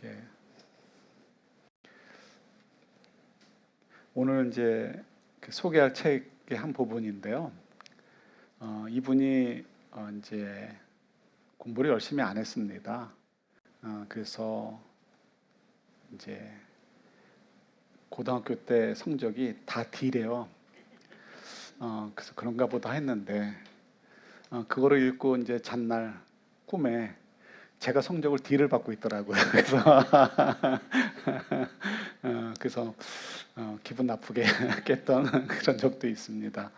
이렇게 오늘 이제 소개할 책의 한 부분인데요. 이분이 이제 공부를 열심히 안 했습니다. 그래서 이제 고등학교 때 성적이 다 D래요. 그래서 그런가 보다 했는데 그거를 읽고 이제 잔날 꿈에 제가 성적을 D를 받고 있더라고요. 그래서 기분 나쁘게 깼던 그런 적도 있습니다.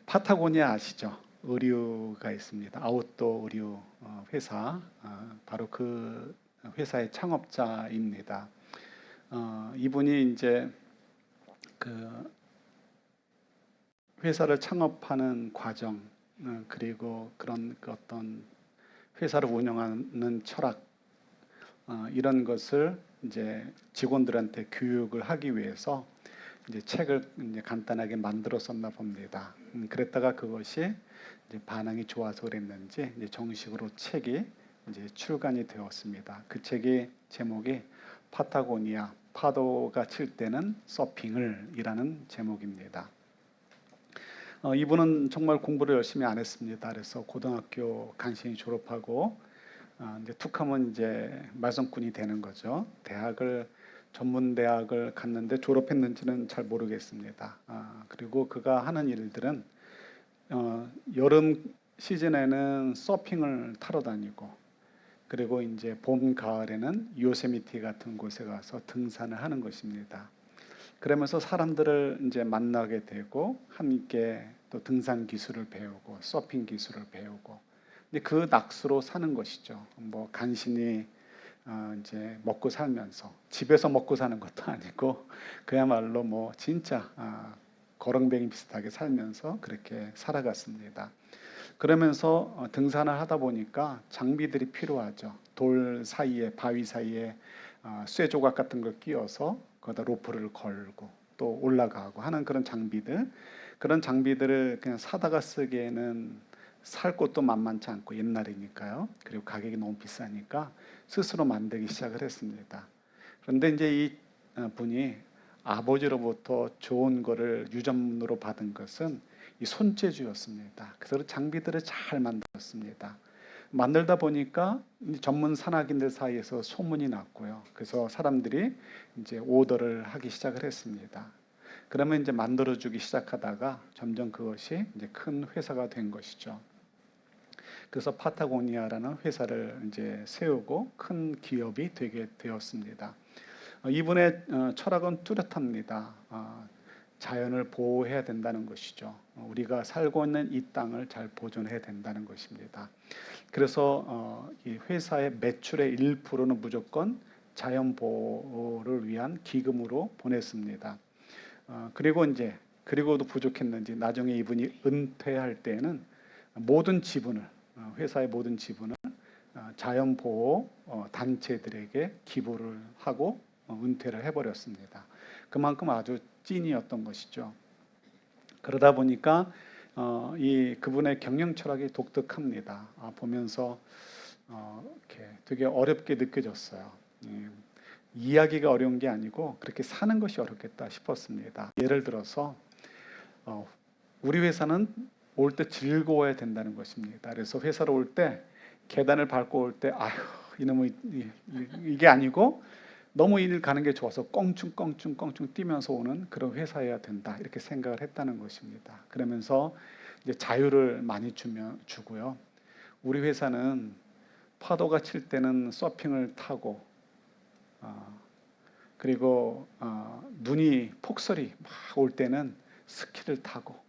파타고니아 아시죠? 의류가 있습니다. 아웃도어 의류 회사. 바로 그 회사의 창업자입니다. 이분이 이제 그 회사를 창업하는 과정, 그리고 그런 그 어떤 회사를 운영하는 철학, 이런 것을 이제 직원들한테 교육을 하기 위해서 이제 책을 이제 간단하게 만들었었나 봅니다. 그랬다가 그것이 이제 반응이 좋아서 그랬는지 이제 정식으로 책이 이제 출간이 되었습니다. 그 책의 제목이 파타고니아, 파도가 칠 때는 서핑을이라는 제목입니다. 이분은 정말 공부를 열심히 안 했습니다. 그래서 고등학교 간신히 졸업하고 이제 툭하면 이제 말썽꾼이 되는 거죠. 전문 대학을 갔는데 졸업했는지는 잘 모르겠습니다. 그리고 그가 하는 일들은 여름 시즌에는 서핑을 타러 다니고, 그리고 이제 봄 가을에는 요세미티 같은 곳에 가서 등산을 하는 것입니다. 그러면서 사람들을 이제 만나게 되고 함께 또 등산 기술을 배우고 서핑 기술을 배우고 그 낙수로 사는 것이죠. 뭐 간신히 이제 먹고 살면서 집에서 먹고 사는 것도 아니고 그야말로 뭐 진짜 거렁뱅이 비슷하게 살면서 그렇게 살아갔습니다. 그러면서 등산을 하다 보니까 장비들이 필요하죠. 돌 사이에 바위 사이에 쇠조각 같은 걸 끼워서 거기다 로프를 걸고 또 올라가고 하는 그런 장비들을 그냥 사다가 쓰기에는 살 곳도 만만치 않고 옛날이니까요. 그리고 가격이 너무 비싸니까 스스로 만들기 시작을 했습니다. 그런데 이제 이 분이 아버지로부터 좋은 거를 유전으로 받은 것은 이 손재주였습니다. 그래서 장비들을 잘 만들었습니다. 만들다 보니까 전문 산악인들 사이에서 소문이 났고요. 그래서 사람들이 이제 오더를 하기 시작을 했습니다. 그러면 이제 만들어주기 시작하다가 점점 그것이 이제 큰 회사가 된 것이죠. 그래서 파타고니아라는 회사를 이제 세우고 큰 기업이 되게 되었습니다. 이분의 철학은 뚜렷합니다. 자연을 보호해야 된다는 것이죠. 우리가 살고 있는 이 땅을 잘 보존해야 된다는 것입니다. 그래서 이 회사의 매출의 1%는 무조건 자연 보호를 위한 기금으로 보냈습니다. 그리고도 부족했는지 나중에 이분이 은퇴할 때에는 회사의 모든 지분을 자연 보호 단체들에게 기부를 하고 은퇴를 해버렸습니다. 그만큼 아주 찐이었던 것이죠. 그러다 보니까 그분의 경영 철학이 독특합니다. 보면서 이렇게 되게 어렵게 느껴졌어요. 이야기가 어려운 게 아니고 그렇게 사는 것이 어렵겠다 싶었습니다. 예를 들어서 우리 회사는 올 때 즐거워야 된다는 것입니다. 그래서 회사로 올 때 계단을 밟고 올 때 아휴 이놈의 이게 아니고 너무 일 가는 게 좋아서 껑충 뛰면서 오는 그런 회사여야 된다 이렇게 생각을 했다는 것입니다. 그러면서 이제 자유를 많이 주고요. 우리 회사는 파도가 칠 때는 서핑을 타고 그리고 폭설이 막 올 때는 스키를 타고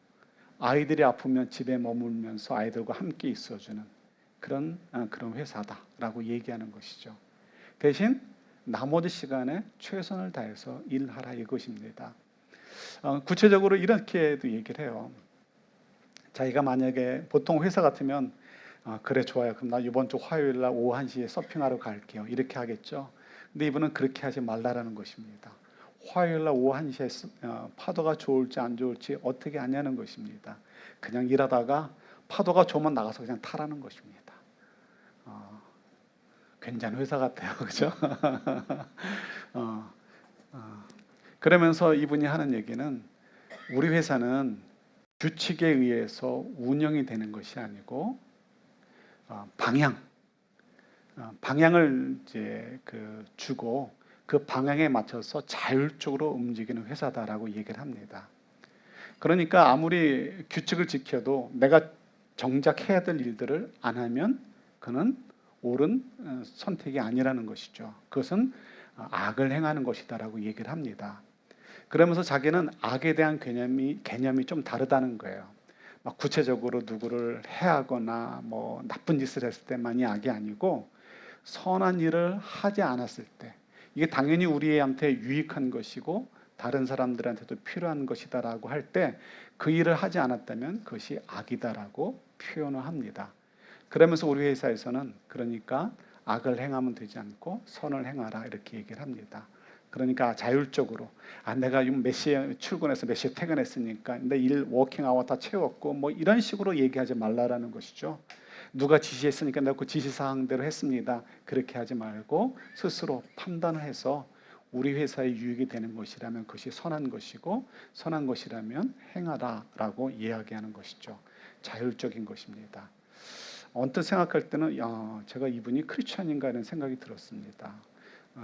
아이들이 아프면 집에 머물면서 아이들과 함께 있어주는 그런 회사다라고 얘기하는 것이죠. 대신 나머지 시간에 최선을 다해서 일하라 이것입니다. 구체적으로 이렇게도 얘기를 해요. 자기가 만약에 보통 회사 같으면 그래 좋아요. 그럼 나 이번 주 화요일 날 오후 1시에 서핑하러 갈게요. 이렇게 하겠죠. 근데 이분은 그렇게 하지 말라라는 것입니다. 화요일 날 오후 1시에 파도가 좋을지 안 좋을지 어떻게 아냐는 것입니다. 그냥 일하다가 파도가 좋으면 나가서 그냥 타라는 것입니다. 괜찮은 회사 같아요. 그죠? 어, 어. 그러면서 이분이 하는 얘기는 우리 회사는 규칙에 의해서 운영이 되는 것이 아니고 방향, 방향을 이제 주고 그 방향에 맞춰서 자율적으로 움직이는 회사다라고 얘기를 합니다. 그러니까 아무리 규칙을 지켜도 내가 정작 해야 될 일들을 안 하면 그는 옳은 선택이 아니라는 것이죠. 그것은 악을 행하는 것이다라고 얘기를 합니다. 그러면서 자기는 악에 대한 개념이 좀 다르다는 거예요. 막 구체적으로 누구를 해하거나 뭐 나쁜 짓을 했을 때만이 악이 아니고 선한 일을 하지 않았을 때 이게 당연히 우리한테 유익한 것이고 다른 사람들한테도 필요한 것이다라고 할 때 그 일을 하지 않았다면 그것이 악이다라고 표현을 합니다. 그러면서 우리 회사에서는 그러니까 악을 행하면 되지 않고 선을 행하라 이렇게 얘기를 합니다. 그러니까 자율적으로 내가 몇 시에 출근해서 몇 시에 퇴근했으니까 내 일 워킹 아워 다 채웠고 뭐 이런 식으로 얘기하지 말라라는 것이죠. 누가 지시했으니까 내가 그 지시 사항대로 했습니다. 그렇게 하지 말고 스스로 판단을 해서 우리 회사에 유익이 되는 것이라면 그것이 선한 것이고 선한 것이라면 행하라라고 이야기하는 것이죠. 자율적인 것입니다. 언뜻 생각할 때는 제가 이분이 크리스찬인가 이런 생각이 들었습니다.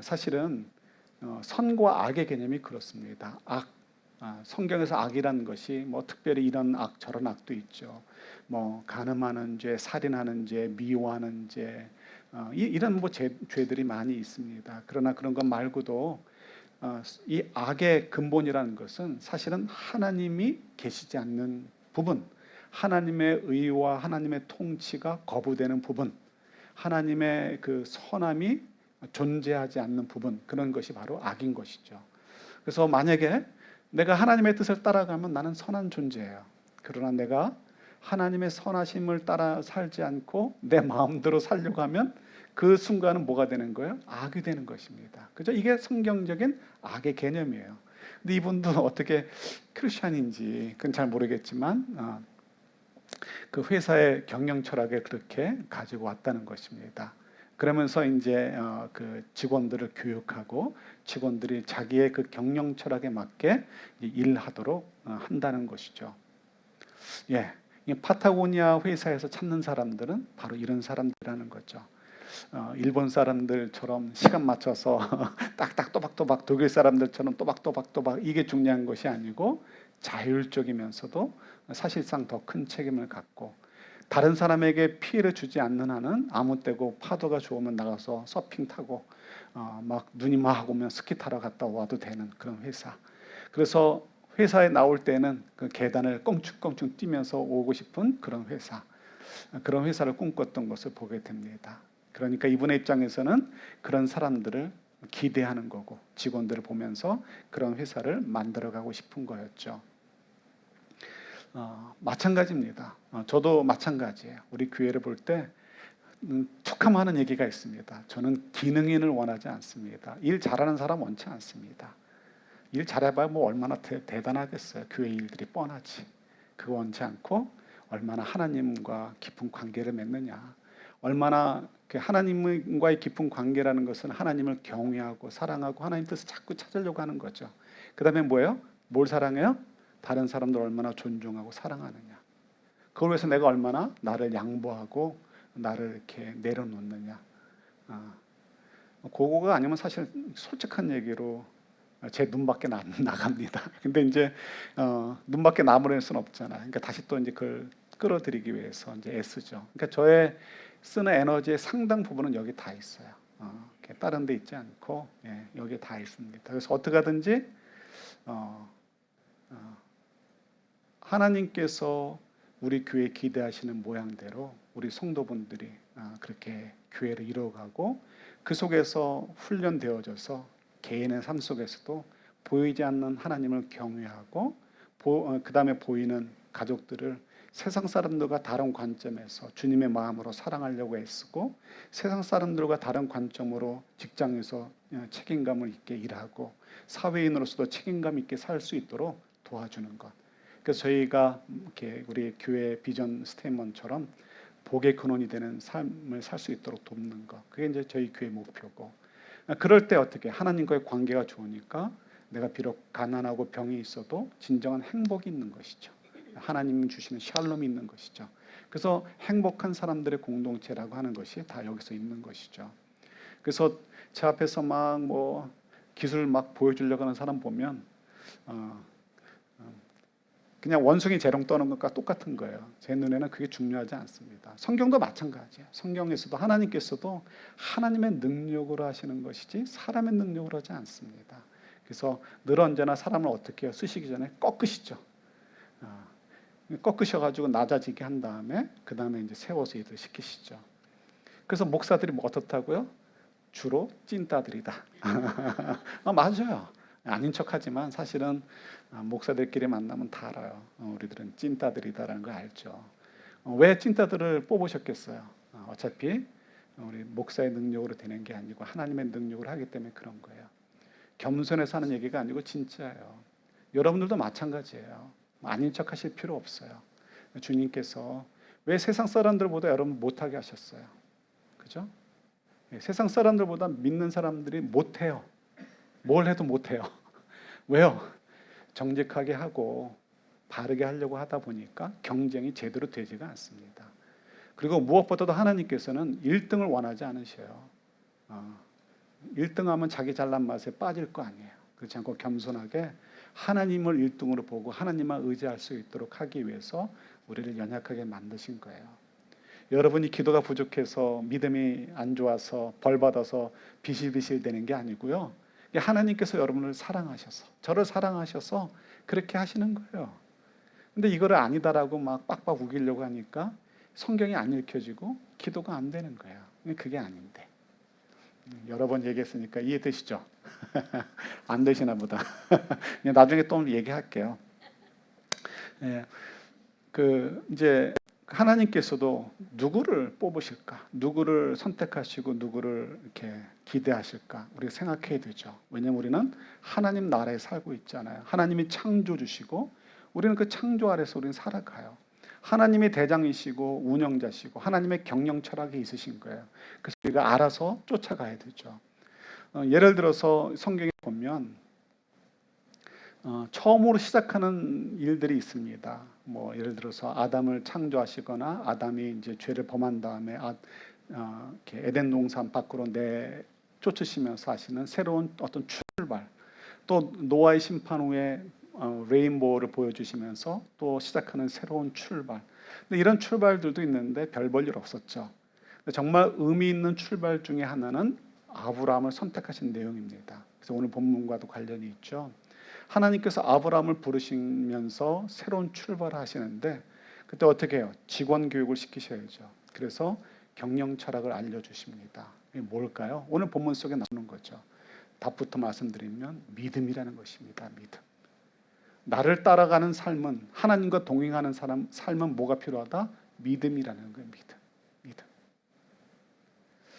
사실은 선과 악의 개념이 그렇습니다. 성경에서 악이라는 것이 뭐 특별히 이런 악 저런 악도 있죠. 뭐 간음하는 죄, 살인하는 죄, 미워하는 죄, 이런 뭐 죄들이 많이 있습니다. 그러나 그런 것 말고도 이 악의 근본이라는 것은 사실은 하나님이 계시지 않는 부분, 하나님의 의와 하나님의 통치가 거부되는 부분, 하나님의 그 선함이 존재하지 않는 부분, 그런 것이 바로 악인 것이죠. 그래서 만약에 내가 하나님의 뜻을 따라가면 나는 선한 존재예요. 그러나 내가 하나님의 선하심을 따라 살지 않고 내 마음대로 살려고 하면 그 순간은 뭐가 되는 거예요? 악이 되는 것입니다. 그죠? 이게 성경적인 악의 개념이에요. 근데 이분도 어떻게 크리스천인지 그건 잘 모르겠지만 그 회사의 경영 철학에 그렇게 가지고 왔다는 것입니다. 그러면서 이제 그 직원들을 교육하고 직원들이 자기의 그 경영 철학에 맞게 일하도록 한다는 것이죠. 예, 이 파타고니아 회사에서 찾는 사람들은 바로 이런 사람들이라는 거죠. 일본 사람들처럼 시간 맞춰서 딱딱 또박또박 독일 사람들처럼 또박또박 이게 중요한 것이 아니고 자율적이면서도 사실상 더 큰 책임을 갖고 다른 사람에게 피해를 주지 않는 한은 아무 때고 파도가 좋으면 나가서 서핑 타고 막 눈이 막 오면 스키 타러 갔다 와도 되는 그런 회사. 그래서 회사에 나올 때는 그 계단을 껑충껑충 뛰면서 오고 싶은 그런 회사. 그런 회사를 꿈꿨던 것을 보게 됩니다. 그러니까 이분의 입장에서는 그런 사람들을 기대하는 거고 직원들을 보면서 그런 회사를 만들어가고 싶은 거였죠. 마찬가지입니다. 저도 마찬가지예요. 우리 교회를 볼 때 툭하면 얘기가 있습니다. 저는 기능인을 원하지 않습니다. 일 잘하는 사람 원치 않습니다. 일 잘해봐야 뭐 얼마나 대단하겠어요. 교회 일들이 뻔하지. 그거 원치 않고 얼마나 하나님과 깊은 관계를 맺느냐. 얼마나 하나님과의 깊은 관계라는 것은 하나님을 경외하고 사랑하고 하나님 뜻을 자꾸 찾으려고 하는 거죠. 그 다음에 뭐예요? 뭘 사랑해요? 다른 사람들 얼마나 존중하고 사랑하느냐. 그걸 위해서 내가 얼마나 나를 양보하고 나를 이렇게 내려놓느냐. 그거가 아니면 사실 솔직한 얘기로 제 눈밖에 나갑니다. 근데 이제 눈밖에 남으려는 수는 없잖아요. 그러니까 다시 또 이제 그걸 끌어들이기 위해서 이제 애쓰죠. 그러니까 저의 쓰는 에너지의 상당 부분은 여기 다 있어요. 다른 데 있지 않고 여기에 다 있습니다. 그래서 어떻게 하든지 하나님께서 우리 교회 기대하시는 모양대로 우리 성도분들이 그렇게 교회를 이루어가고 그 속에서 훈련되어져서 개인의 삶 속에서도 보이지 않는 하나님을 경외하고 그 다음에 보이는 가족들을 세상 사람들과 다른 관점에서 주님의 마음으로 사랑하려고 애쓰고 세상 사람들과 다른 관점으로 직장에서 책임감을 있게 일하고 사회인으로서도 책임감 있게 살 수 있도록 도와주는 것. 그래서 저희가 이렇게 우리 교회 비전 스테이트먼트처럼 복의 근원이 되는 삶을 살 수 있도록 돕는 것. 그게 이제 저희 교회 목표고. 그럴 때 어떻게 하나님과의 관계가 좋으니까 내가 비록 가난하고 병이 있어도 진정한 행복이 있는 것이죠. 하나님이 주시는 샬롬이 있는 것이죠. 그래서 행복한 사람들의 공동체라고 하는 것이 다 여기서 있는 것이죠. 그래서 제 앞에서 막 뭐 기술 막 보여주려고 하는 사람 보면 그냥 원숭이 재롱 떠는 것과 똑같은 거예요. 제 눈에는 그게 중요하지 않습니다. 성경도 마찬가지예요. 성경에서도 하나님께서도 하나님의 능력으로 하시는 것이지 사람의 능력으로 하지 않습니다. 그래서 늘 언제나 사람을 어떻게 해요? 쓰시기 전에 꺾으시죠. 꺾으셔가지고 낮아지게 한 다음에 그 다음에 이제 세워서 일을 시키시죠. 그래서 목사들이 뭐 어떻다고요? 주로 찐따들이다. 맞아요. 아닌 척하지만 사실은 목사들끼리 만나면 다 알아요. 우리들은 찐따들이다라는 걸 알죠. 왜 찐따들을 뽑으셨겠어요? 어차피 우리 목사의 능력으로 되는 게 아니고 하나님의 능력으로 하기 때문에 그런 거예요. 겸손해서 하는 얘기가 아니고 진짜예요. 여러분들도 마찬가지예요. 아닌 척 하실 필요 없어요. 주님께서 왜 세상 사람들보다 여러분 못하게 하셨어요? 그죠? 세상 사람들보다 믿는 사람들이 못해요. 뭘 해도 못해요. 왜요? 정직하게 하고 바르게 하려고 하다 보니까 경쟁이 제대로 되지가 않습니다. 그리고 무엇보다도 하나님께서는 1등을 원하지 않으셔요. 1등하면 자기 잘난 맛에 빠질 거 아니에요. 그렇지 않고 겸손하게 하나님을 1등으로 보고 하나님만 의지할 수 있도록 하기 위해서 우리를 연약하게 만드신 거예요. 여러분이 기도가 부족해서 믿음이 안 좋아서 벌 받아서 비실비실 되는 게 아니고요. 하나님께서 여러분을 사랑하셔서 저를 사랑하셔서 그렇게 하시는 거예요. 근데 이거를 아니다라고 막 빡빡 우기려고 하니까 성경이 안 읽혀지고 기도가 안 되는 거예요. 그게 아닌데. 여러 번 얘기했으니까 이해되시죠? 안 되시나 보다. 나중에 또 얘기할게요. 예, 이제 하나님께서도 누구를 뽑으실까? 누구를 선택하시고 누구를 이렇게 기대하실까? 우리가 생각해야 되죠. 왜냐하면 우리는 하나님 나라에 살고 있잖아요. 하나님이 창조주시고 우리는 그 창조 아래서 우리는 살아가요. 하나님이 대장이시고 운영자시고 하나님의 경영 철학이 있으신 거예요. 그래서 우리가 알아서 쫓아가야 되죠. 예를 들어서 성경에 보면 처음으로 시작하는 일들이 있습니다. 뭐 예를 들어서 아담을 창조하시거나 아담이 이제 죄를 범한 다음에 이렇게 에덴 동산 밖으로 쫓으시면서 하시는 새로운 어떤 출발. 또 노아의 심판 후에 레인보우를 보여주시면서 또 시작하는 새로운 출발. 근데 이런 출발들도 있는데 별 볼 일 없었죠. 정말 의미 있는 출발 중에 하나는 아브라함을 선택하신 내용입니다. 그래서 오늘 본문과도 관련이 있죠. 하나님께서 아브라함을 부르시면서 새로운 출발을 하시는데 그때 어떻게 해요? 직원 교육을 시키셔야죠. 그래서 경영 철학을 알려주십니다. 이게 뭘까요? 오늘 본문 속에 나오는 거죠. 답부터 말씀드리면 믿음이라는 것입니다. 믿음. 나를 따라가는 삶은 하나님과 동행하는 삶은 뭐가 필요하다? 믿음이라는 거예요. 믿음.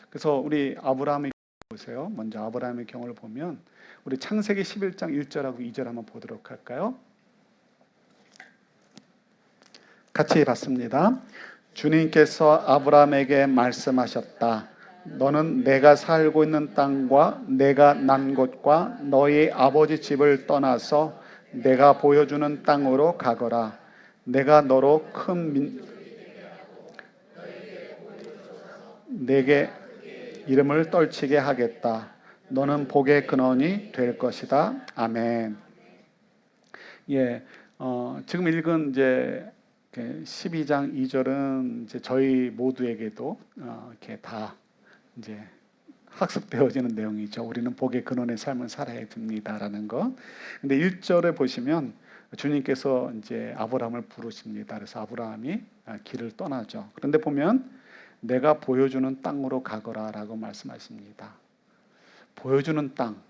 그래서 우리 아브라함의 보세요. 먼저 아브라함의 경우를 보면 우리 창세기 11장 1절하고 2절 한번 보도록 할까요? 같이 봤습니다. 주님께서 아브라함에게 말씀하셨다. 너는 내가 살고 있는 땅과 내가 난 곳과 너희 아버지 집을 떠나서 내가 보여주는 땅으로 가거라. 내가 너로 내게 이름을 떨치게 하겠다. 너는 복의 근원이 될 것이다. 아멘. 예, 지금 읽은 이제 12장 2절은 이제 저희 모두에게도 이렇게 다 이제 학습되어지는 내용이죠. 우리는 복의 근원의 삶을 살아야 됩니다라는 것. 근데 1절에 보시면 주님께서 이제 아브라함을 부르십니다. 그래서 아브라함이 길을 떠나죠. 그런데 보면 내가 보여주는 땅으로 가거라라고 말씀하십니다. 보여주는 땅.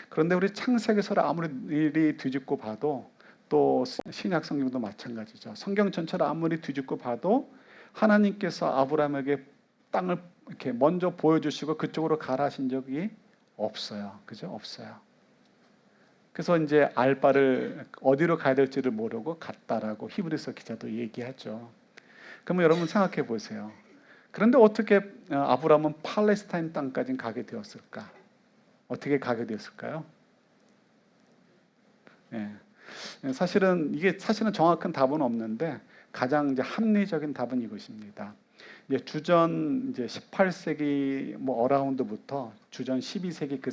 그런데 우리 창세기서를 아무리 뒤집고 봐도 또 신약 성경도 마찬가지죠. 성경 전체를 아무리 뒤집고 봐도 하나님께서 아브라함에게 땅을 이렇게 먼저 보여주시고 그쪽으로 가라 하신 적이 없어요. 그죠? 없어요. 그래서 이제 알 바를 어디로 가야 될지를 모르고 갔다라고 히브리서 기자도 얘기하죠. 그러면 여러분 생각해 보세요. 그런데 어떻게 아브라함은 팔레스타인 땅까지 가게 되었을까? 어떻게 가게 되었을까요? 예. 사실은 정확한 답은 없는데 가장 이제 합리적인 답은 이것입니다. 이제 주전 이제 18세기 뭐 어라운드부터 주전 12세기 그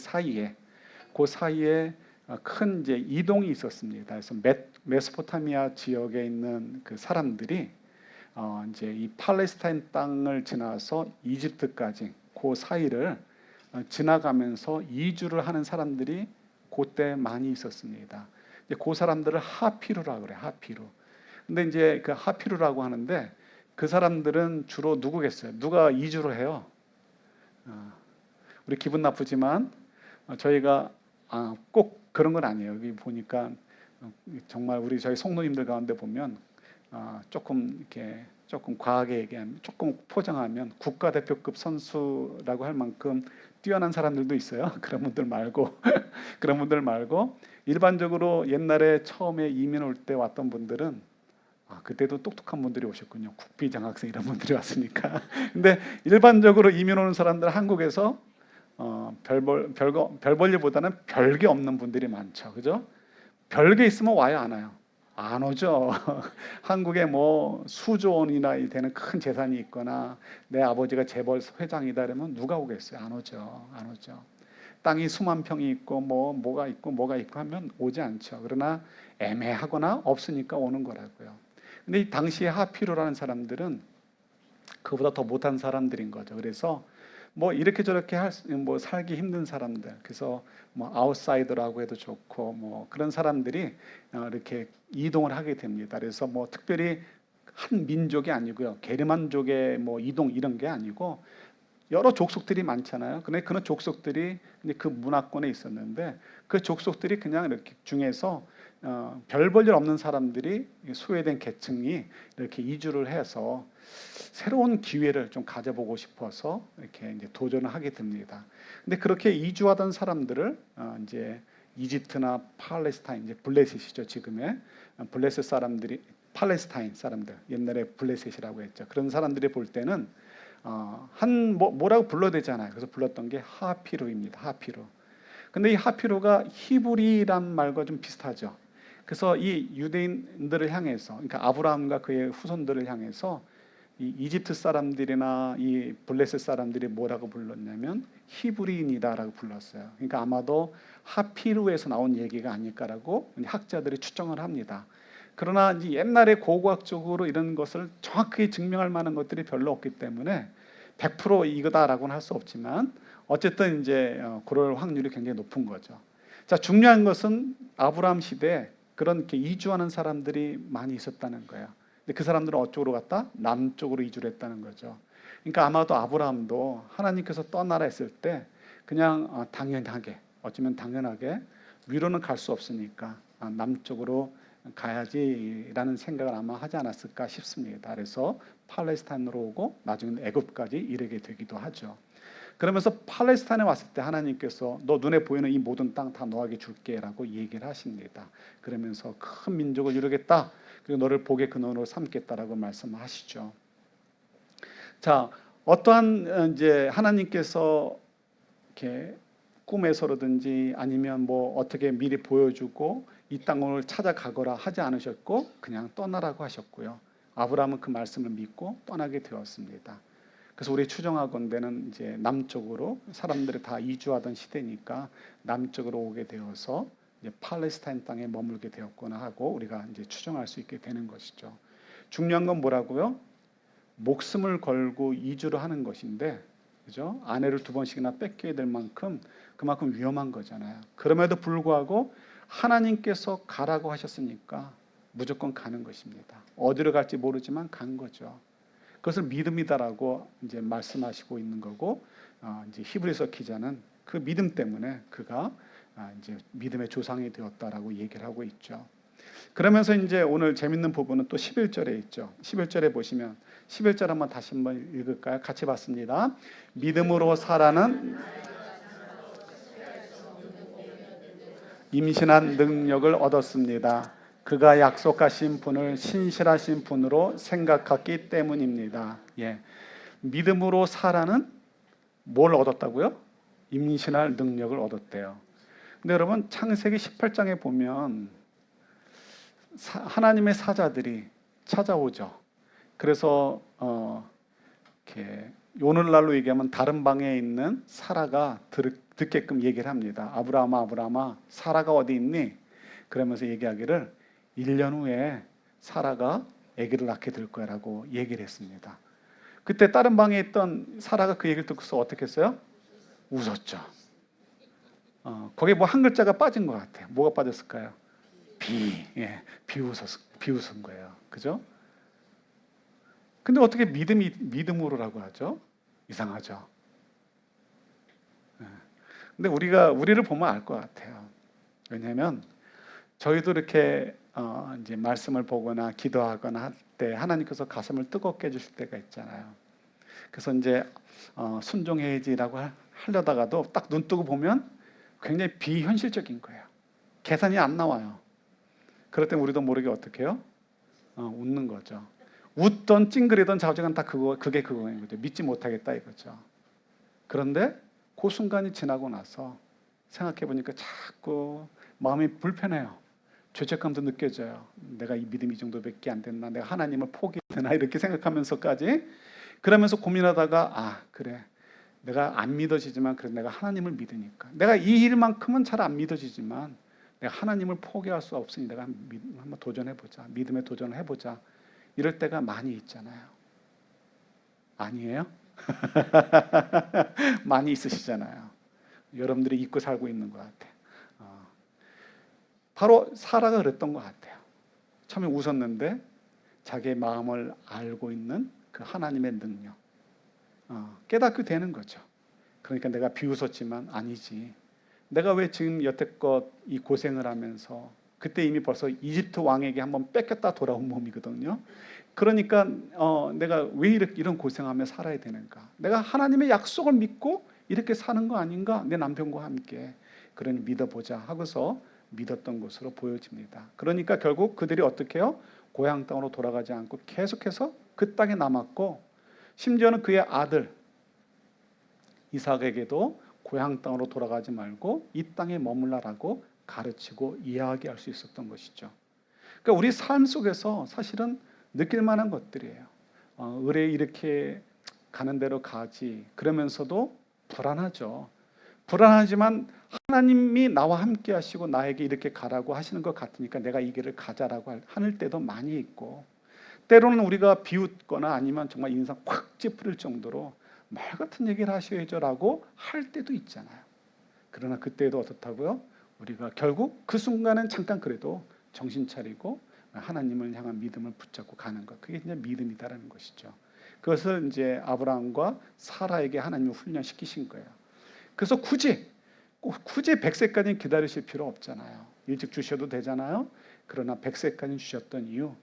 사이에 큰 이제 이동이 있었습니다. 그래서 메소포타미아 지역에 있는 그 사람들이 이제 이 팔레스타인 땅을 지나서 이집트까지 그 사이를 지나가면서 이주를 하는 사람들이 그때 많이 있었습니다. 이제 그 사람들을 하피루라고 그래요. 하피루. 근데 이제 그 하피루라고 하는데 그 사람들은 주로 누구겠어요? 누가 이주를 해요? 우리 기분 나쁘지만 저희가 꼭 그런 건 아니에요. 여기 보니까 정말 저희 성도님들 가운데 보면 조금 과하게 얘기하면, 조금 포장하면 국가대표급 선수라고 할 만큼 뛰어난 사람들도 있어요. 그런 분들 말고 그런 분들 말고 일반적으로 옛날에 처음에 이민 올 때 왔던 분들은 그때도 똑똑한 분들이 오셨군요. 국비장학생 이런 분들이 왔으니까. 근데 일반적으로 이민 오는 사람들 한국에서 별 볼 일보다는 별게 없는 분들이 많죠. 그죠? 별게 있으면 와요, 안 와요? 안 오죠. 한국에 뭐 수조 원이나 되는 큰 재산이 있거나 내 아버지가 재벌 회장이다 그러면 누가 오겠어요? 안 오죠. 안 오죠. 땅이 수만 평이 있고 뭐가 있고 하면 오지 않죠. 그러나 애매하거나 없으니까 오는 거라고요. 근데 이 당시에 하피루라는 사람들은 그보다 더 못한 사람들인 거죠. 그래서 뭐 이렇게 저렇게 살기 힘든 사람들, 그래서 뭐 아웃사이더라고 해도 좋고 뭐 그런 사람들이 이렇게 이동을 하게 됩니다. 그래서 뭐 특별히 한 민족이 아니고요, 게르만족의 뭐 이동 이런 게 아니고 여러 족속들이 많잖아요. 근데 그런 족속들이 그 문화권에 있었는데 그 족속들이 그냥 이렇게 중에서 별 볼 일 없는 사람들이 소외된 계층이 이렇게 이주를 해서 새로운 기회를 좀 가져보고 싶어서 이렇게 이제 도전을 하게 됩니다. 근데 그렇게 이주하던 사람들을 이제 이집트나 팔레스타인, 이제 블레셋이죠, 지금의 블레셋 사람들이, 팔레스타인 사람들, 옛날에 블레셋이라고 했죠. 그런 사람들이 볼 때는 뭐라고 불러야 되잖아요. 그래서 불렀던 게 하피루입니다. 하피루. 근데 이 하피루가 히브리란 말과 좀 비슷하죠. 그래서 이 유대인들을 향해서, 그러니까 아브라함과 그의 후손들을 향해서 이 이집트 사람들이나 이 블레셋 사람들이 뭐라고 불렀냐면 히브리인이다라고 불렀어요. 그러니까 아마도 하피루에서 나온 얘기가 아닐까라고 학자들이 추정을 합니다. 그러나 이제 옛날에 고고학적으로 이런 것을 정확하게 증명할 만한 것들이 별로 없기 때문에 100% 이거다라고는 할 수 없지만 어쨌든 이제 그럴 확률이 굉장히 높은 거죠. 자, 중요한 것은 아브라함 시대에 그런 이렇게 이주하는 사람들이 많이 있었다는 거예요. 근데 그 사람들은 어쪽으로 갔다? 남쪽으로 이주를 했다는 거죠. 그러니까 아마도 아브라함도 하나님께서 떠나라 했을 때 그냥 당연하게, 어쩌면 당연하게 위로는 갈 수 없으니까 남쪽으로 가야지라는 생각을 아마 하지 않았을까 싶습니다. 그래서 팔레스타인으로 오고 나중에는 애굽까지 이르게 되기도 하죠. 그러면서 팔레스타인에 왔을 때 하나님께서 너 눈에 보이는 이 모든 땅 다 너에게 줄게라고 얘기를 하십니다. 그러면서 큰 민족을 이루겠다. 그리고 너를 복의 근원으로 삼겠다라고 말씀하시죠. 자, 어떠한 이제 하나님께서 이렇게 꿈에서라든지 아니면 뭐 어떻게 미리 보여주고 이 땅을 찾아가거라 하지 않으셨고 그냥 떠나라고 하셨고요. 아브라함은 그 말씀을 믿고 떠나게 되었습니다. 그래서 우리 추정하건대는 이제 남쪽으로 사람들이 다 이주하던 시대니까 남쪽으로 오게 되어서 이제 팔레스타인 땅에 머물게 되었구나 하고 우리가 이제 추정할 수 있게 되는 것이죠. 중요한 건 뭐라고요? 목숨을 걸고 이주를 하는 것인데, 그죠? 아내를 2번씩이나 뺏겨야 될 만큼 그만큼 위험한 거잖아요. 그럼에도 불구하고 하나님께서 가라고 하셨으니까 무조건 가는 것입니다. 어디로 갈지 모르지만 간 거죠. 그것을 믿음이다라고 이제 말씀하시고 있는 거고, 이제 히브리서 기자는 그 믿음 때문에 그가 이제 믿음의 조상이 되었다라고 얘기를 하고 있죠. 그러면서 이제 오늘 재밌는 부분은 또 11절에 있죠. 11절에 보시면 11절 한번 다시 한번 읽을까요? 같이 봤습니다. 믿음으로 사라는 임신한 능력을 얻었습니다. 그가 약속하신 분을 신실하신 분으로 생각했기 때문입니다. 예. 믿음으로 사라는 뭘 얻었다고요? 임신할 능력을 얻었대요. 근데 여러분 창세기 18장에 보면 하나님의 사자들이 찾아오죠. 그래서 이렇게 오늘날로 얘기하면 다른 방에 있는 사라가 듣게끔 얘기를 합니다. 아브라함아, 아브라함아, 사라가 어디 있니? 그러면서 얘기하기를 1년 후에 사라가 아기를 낳게 될 거라고 얘기를 했습니다. 그때 다른 방에 있던 사라가 그 얘기를 듣고서 어떻게 했어요? 웃었죠. 거기에 뭐 한 글자가 빠진 것 같아요. 뭐가 빠졌을까요? 예, 비웃은 거예요. 그죠? 근데 어떻게 믿음으로라고 하죠? 이상하죠. 예. 근데 우리를 보면 알 것 같아요. 왜냐하면 저희도 이렇게 이제 말씀을 보거나 기도하거나 할 때 하나님께서 가슴을 뜨겁게 해주실 때가 있잖아요. 그래서 이제 순종해야지라고 하려다가도 딱 눈 뜨고 보면 굉장히 비현실적인 거예요. 계산이 안 나와요. 그럴 때 우리도 모르게 어떻게 해요? 웃는 거죠. 웃던 찡그리던 좌우지간 다 그게 그거인 거죠. 믿지 못하겠다 이거죠. 그런데 그 순간이 지나고 나서 생각해 보니까 자꾸 마음이 불편해요. 죄책감도 느껴져요. 내가 이 믿음이 이 정도밖에 안 됐나? 내가 하나님을 포기했나? 이렇게 생각하면서까지 그러면서 고민하다가 그래. 내가 안 믿어지지만 그래 내가 하나님을 믿으니까. 내가 이 일만큼은 잘 안 믿어지지만 내가 하나님을 포기할 수 없으니 내가 한번 도전해보자. 믿음에 도전을 해보자. 이럴 때가 많이 있잖아요. 아니에요? 많이 있으시잖아요. 여러분들이 잊고 살고 있는 것 같아요. 바로 사라가 그랬던 것 같아요. 처음에 웃었는데 자기의 마음을 알고 있는 그 하나님의 능력 깨닫게 되는 거죠. 그러니까 내가 비웃었지만 아니지. 내가 왜 지금 여태껏 이 고생을 하면서 그때 이미 벌써 이집트 왕에게 한번 뺏겼다 돌아온 몸이거든요. 그러니까 내가 왜 이런 고생하며 살아야 되는가? 내가 하나님의 약속을 믿고 이렇게 사는 거 아닌가? 내 남편과 함께. 그러니 믿어보자 하고서 믿었던 것으로 보여집니다. 그러니까 결국 그들이 어떻게 해요? 고향 땅으로 돌아가지 않고 계속해서 그 땅에 남았고 심지어는 그의 아들 이삭에게도 고향 땅으로 돌아가지 말고 이 땅에 머물라라고 가르치고 이야기할 수 있었던 것이죠. 그러니까 우리 삶 속에서 사실은 느낄 만한 것들이에요. 의뢰 이렇게 가는 대로 가지. 그러면서도 불안하죠. 불안하지만 하나님이 나와 함께 하시고 나에게 이렇게 가라고 하시는 것 같으니까 내가 이 길을 가자라고 하는 때도 많이 있고 때로는 우리가 비웃거나 아니면 정말 인상 확 찌푸릴 정도로 말 같은 얘기를 하셔야죠라고 할 때도 있잖아요. 그러나 그때도 어떻다고요? 우리가 결국 그 순간은 잠깐 그래도 정신 차리고 하나님을 향한 믿음을 붙잡고 가는 것. 그게 이제 믿음이다라는 것이죠. 그것을 이제 아브라함과 사라에게 하나님이 훈련시키신 거예요. 그래서 굳이 100세까지 기다리실 필요 없잖아요. 일찍 주셔도 되잖아요. 그러나 100세까지 주셨던 이유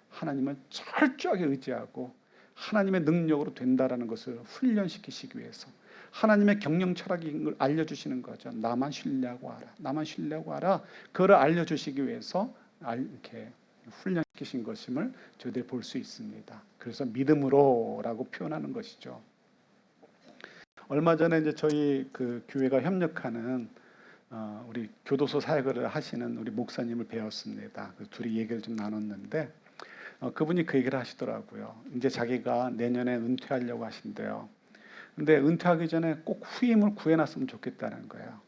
하나님을 철저하게 의지하고 하나님의 능력으로 된다라는 것을 훈련시키시기 위해서 하나님의 경영 철학을 알려주시는 거죠. 나만 신뢰하고 알아. 나만 신뢰하고 알아. 그걸 알려주시기 위해서 이렇게 훈련시키신 것임을 저희들이 볼 수 있습니다. 그래서 믿음으로라고 표현하는 것이죠. 얼마 전에 이제 저희 그 교회가 협력하는 우리 교도소 사역을 하시는 우리 목사님을 배웠습니다. 그 둘이 얘기를 좀 나눴는데 그분이 그 얘기를 하시더라고요. 이제 자기가 내년에 은퇴하려고 하신대요. 근데 은퇴하기 전에 꼭 후임을 구해놨으면 좋겠다는 거예요.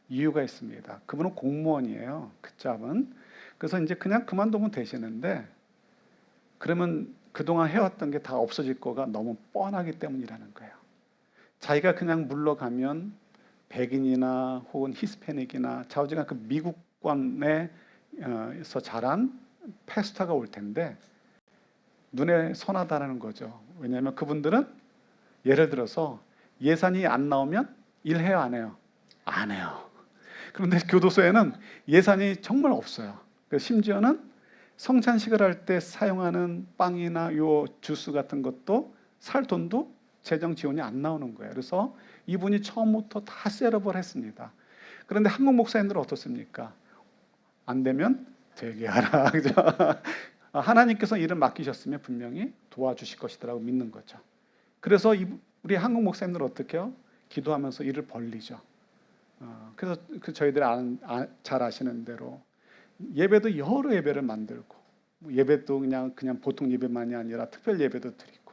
이유가 있습니다. 그분은 공무원이에요. 그 짭은. 그래서 이제 그냥 그만두면 되시는데 그러면 그동안 해왔던 게 다 없어질 거가 너무 뻔하기 때문이라는 거예요. 자기가 그냥 물러가면 백인이나 혹은 히스패닉이나 좌우지간 그 미국권에서 자란 패스터가 올 텐데 눈에 선하다는 거죠. 왜냐하면 그분들은 예를 들어서 예산이 안 나오면 일해요, 안 해요? 안 해요. 그런데 교도소에는 예산이 정말 없어요. 심지어는 성찬식을 할 때 사용하는 빵이나 요 주스 같은 것도 살 돈도 재정 지원이 안 나오는 거예요. 그래서 이분이 처음부터 다 셋업을 했습니다. 그런데 한국 목사님들은 어떻습니까? 안 되면 되게 하라. 그죠? 하나님께서 일을 맡기셨으면 분명히 도와주실 것이라고 믿는 거죠. 그래서 우리 한국 목사님들 어떻게 해요? 기도하면서 일을 벌리죠. 그래서 저희들이 잘 아시는 대로 예배도 여러 예배를 만들고, 예배도 그냥 보통 예배만이 아니라 특별 예배도 드리고,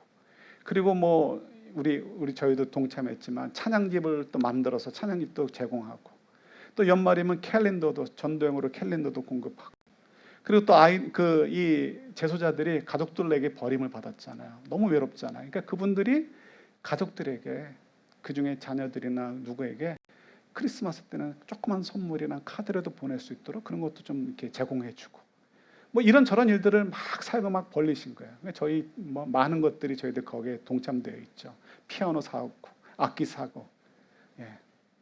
그리고 뭐 저희도 동참했지만 찬양집을 또 만들어서 찬양집도 제공하고, 또 연말이면 전도용으로 캘린더도 공급하고, 그리고 또 이 재소자들이 가족들에게 버림을 받았잖아요. 너무 외롭잖아요. 그러니까 그분들이 가족들에게, 그 중에 자녀들이나 누구에게 크리스마스 때는 조그만 선물이나 카드라도 보낼 수 있도록 그런 것도 좀 이렇게 제공해주고, 뭐 이런저런 일들을 막 사역을 막 벌리신 거예요. 저희 뭐 많은 것들이 저희들 거기에 동참되어 있죠. 피아노 사고, 악기 사고, 예,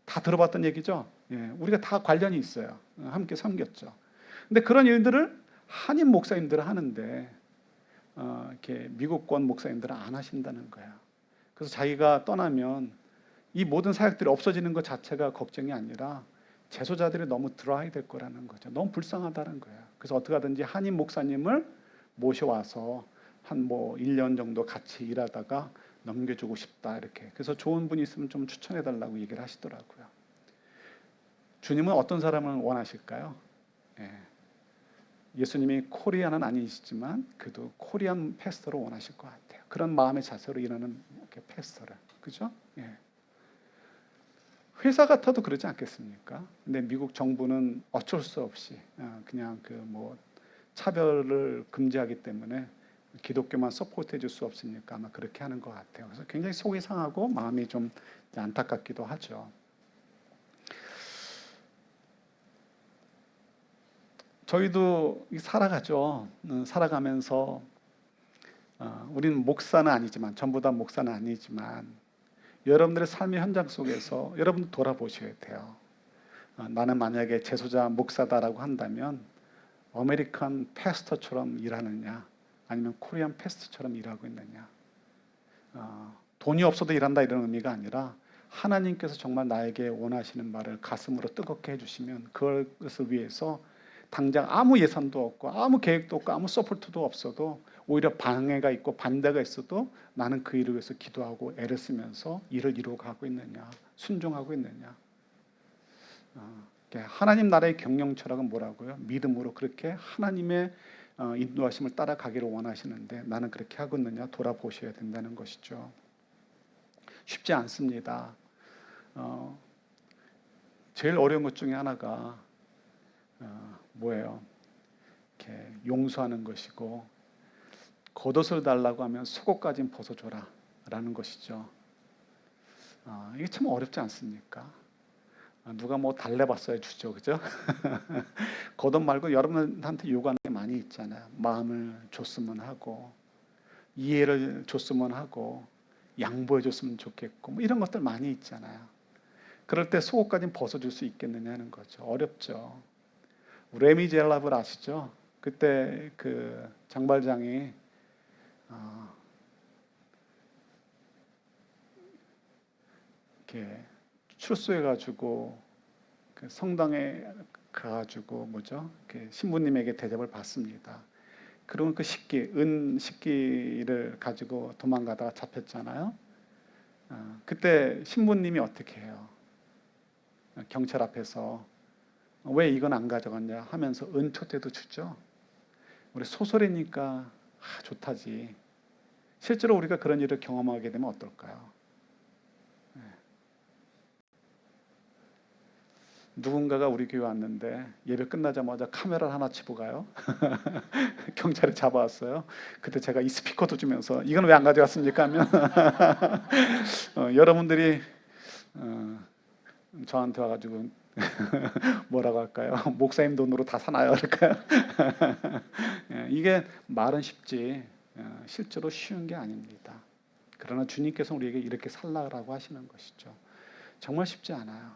다 들어봤던 얘기죠. 예, 우리가 다 관련이 있어요. 함께 섬겼죠. 근데 그런 일들을 한인 목사님들은 하는데 이렇게 미국권 목사님들은 안 하신다는 거예요. 그래서 자기가 떠나면 이 모든 사역들이 없어지는 것 자체가 걱정이 아니라 재소자들이 너무 드라이 될 거라는 거죠. 너무 불쌍하다는 거예요. 그래서 어떻게 하든지 한인 목사님을 모셔와서 한 1년 정도 같이 일하다가 넘겨주고 싶다, 이렇게. 그래서 좋은 분이 있으면 좀 추천해 달라고 얘기를 하시더라고요. 주님은 어떤 사람을 원하실까요? 예. 예수님이 코리안은 아니시지만 그래도 코리안 패스터를 원하실 것 같아요. 그런 마음의 자세로 일하는 패스터를. 그죠? 예. 회사 같아도 그러지 않겠습니까? 근데 미국 정부는 어쩔 수 없이 그냥 차별을 금지하기 때문에 기독교만 서포트해 줄 수 없으니까 아마 그렇게 하는 것 같아요. 그래서 굉장히 속이 상하고 마음이 좀 안타깝기도 하죠. 저희도 살아가죠. 살아가면서 우리는 목사는 아니지만, 전부 다 목사는 아니지만, 여러분들의 삶의 현장 속에서 여러분도 돌아보셔야 돼요. 나는 만약에 재소자 목사다라고 한다면 아메리칸 패스터처럼 일하느냐, 아니면 코리안 패스터처럼 일하고 있느냐. 돈이 없어도 일한다 이런 의미가 아니라 하나님께서 정말 나에게 원하시는 말을 가슴으로 뜨겁게 해주시면 그것을 위해서 당장 아무 예산도 없고 아무 계획도 없고 아무 서포트도 없어도, 오히려 방해가 있고 반대가 있어도 나는 그 일을 위해서 기도하고 애를 쓰면서 일을 이루어가고 있느냐, 순종하고 있느냐. 하나님 나라의 경영 철학은 뭐라고요? 믿음으로 그렇게 하나님의 인도하심을 따라가기를 원하시는데 나는 그렇게 하고 있느냐 돌아보셔야 된다는 것이죠. 쉽지 않습니다. 제일 어려운 것 중에 하나가 뭐예요? 이렇게 용서하는 것이고, 겉옷을 달라고 하면 속옷까지는 벗어줘라 라는 것이죠. 이게 참 어렵지 않습니까? 누가 달래봤어야 주죠, 그죠? 겉옷 말고 여러분한테 요구하는 게 많이 있잖아요. 마음을 줬으면 하고, 이해를 줬으면 하고, 양보해 줬으면 좋겠고, 뭐 이런 것들 많이 있잖아요. 그럴 때 속옷까지는 벗어줄 수 있겠느냐 하는 거죠. 어렵죠. 레미젤라블 아시죠? 그때 그 장발장이 이렇게 출소해가지고 그 성당에 가가지고 신부님에게 대접을 받습니다. 그러면 그 은 식기를 가지고 도망가다가 잡혔잖아요. 그때 신부님이 어떻게 해요? 경찰 앞에서 왜 이건 안 가져갔냐 하면서 은초대도 주죠. 우리 소설이니까 좋다지. 실제로 우리가 그런 일을 경험하게 되면 어떨까요? 누군가가 우리 교회 왔는데 예배 끝나자마자 카메라를 하나 치고 가요. 경찰이 잡아왔어요. 그때 제가 이 스피커도 주면서 이건 왜 안 가져갔습니까 하면 여러분들이 저한테 와가지고 뭐라고 할까요? 목사님 돈으로 다 사나요? 그럴까요? 이게 말은 쉽지 실제로 쉬운 게 아닙니다. 그러나 주님께서 우리에게 이렇게 살라고 하시는 것이죠. 정말 쉽지 않아요.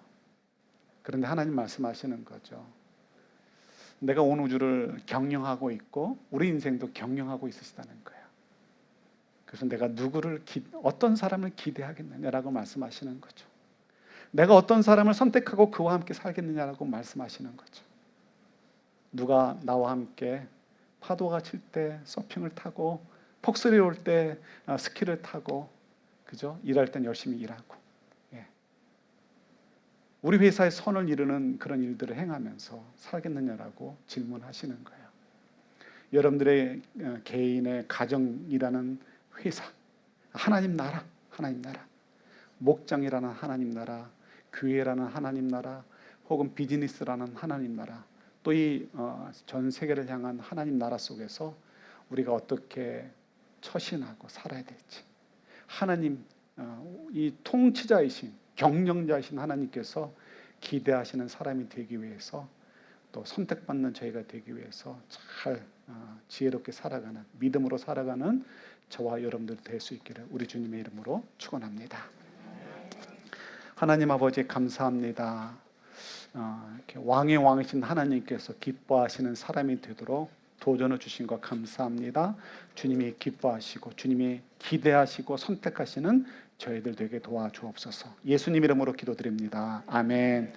그런데 하나님 말씀하시는 거죠. 내가 온 우주를 경영하고 있고 우리 인생도 경영하고 있으시다는 거예요. 그래서 내가 어떤 사람을 기대하겠느냐라고 말씀하시는 거죠. 내가 어떤 사람을 선택하고 그와 함께 살겠느냐라고 말씀하시는 거죠. 누가 나와 함께 파도가 칠 때 서핑을 타고 폭설이 올 때 스키를 타고 그죠? 일할 땐 열심히 일하고 예. 우리 회사에 선을 이루는 그런 일들을 행하면서 살겠느냐라고 질문하시는 거예요. 여러분들의 개인의 가정이라는 회사, 하나님 나라, 하나님 나라, 목장이라는 하나님 나라, 교회라는 하나님 나라, 혹은 비즈니스라는 하나님 나라, 또 이 전 세계를 향한 하나님 나라 속에서 우리가 어떻게 처신하고 살아야 될지, 하나님 이 통치자이신 경영자이신 하나님께서 기대하시는 사람이 되기 위해서, 또 선택받는 저희가 되기 위해서 잘 지혜롭게 살아가는, 믿음으로 살아가는 저와 여러분들 될 수 있기를 우리 주님의 이름으로 축원합니다. 하나님 아버지 감사합니다. 이렇게 왕의 왕이신 하나님께서 기뻐하시는 사람이 되도록 도전을 주신 것 감사합니다. 주님이 기뻐하시고 주님이 기대하시고 선택하시는 저희들 되게 도와주옵소서. 예수님 이름으로 기도드립니다. 아멘.